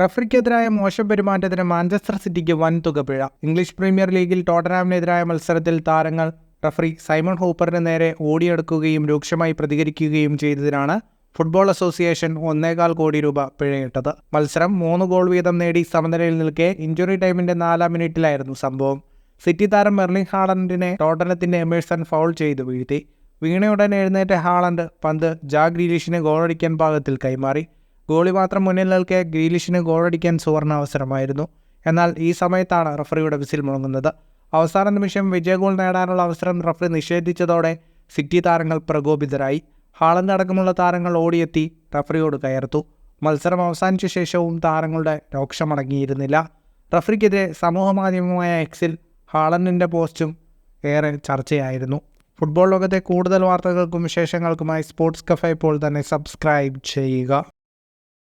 റഫറിക്കെതിരായ മോശം പെരുമാറ്റത്തിന് മാഞ്ചസ്റ്റർ സിറ്റിക്ക് വൻ തുക പിഴ. ഇംഗ്ലീഷ് പ്രീമിയർ ലീഗിൽ ടോട്ടനാമിനെതിരായ മത്സരത്തിൽ താരങ്ങൾ റഫറി സൈമൺ ഹൂപ്പറിന് നേരെ ഓടിയെടുക്കുകയും രൂക്ഷമായി പ്രതികരിക്കുകയും ചെയ്തതിനാണ് ഫുട്ബോൾ അസോസിയേഷൻ 1.25 കോടി രൂപ പിഴയിട്ടത്. മത്സരം 3 ഗോൾ വീതം നേടി സമനിലയിൽ നിൽക്കെ ഇഞ്ചുറി ടൈമിന്റെ 4-ാം മിനിറ്റിലായിരുന്നു സംഭവം. സിറ്റി താരം എർലിംഗ് ഹാളണ്ടിനെ ടോട്ടനത്തിന്റെ എമേഴ്സൺ ഫൗൾ ചെയ്ത് വീഴ്ത്തി. വീണയുടൻ എഴുന്നേറ്റ ഹാളണ്ട് പന്ത് ജാക്ക് ഗ്രീലിഷിന് ഗോളടിക്കാൻ പാകത്തിൽ കൈമാറി. ഗോളി മാത്രം മുന്നിൽ നിൽക്കെ ഗ്രീലിഷിന് ഗോളടിക്കാൻ സുവർണ അവസരമായിരുന്നു. എന്നാൽ ഈ സമയത്താണ് റഫറിയുടെ വിസിൽ മുഴങ്ങുന്നത്. അവസാന നിമിഷം വിജയ ഗോൾ നേടാനുള്ള അവസരം റഫറി നിഷേധിച്ചതോടെ സിറ്റി താരങ്ങൾ പ്രകോപിതരായി. ഹാളണ്ട് അടക്കമുള്ള താരങ്ങൾ ഓടിയെത്തി റഫറിയോട് കയർത്തു. മത്സരം അവസാനിച്ച ശേഷവും താരങ്ങളുടെ രോക്ഷമടങ്ങിയിരുന്നില്ല. റഫറിക്കെതിരെ സമൂഹമാധ്യമമായ എക്സിൽ ഹാളണ്ടിൻ്റെ പോസ്റ്റും ഏറെ ചർച്ചയായിരുന്നു. ഫുട്ബോൾ ലോകത്തെ കൂടുതൽ വാർത്തകൾക്കും വിശേഷങ്ങൾക്കുമായി സ്പോർട്സ് കഫേ ഇപ്പോൾ തന്നെ സബ്സ്ക്രൈബ് ചെയ്യുക.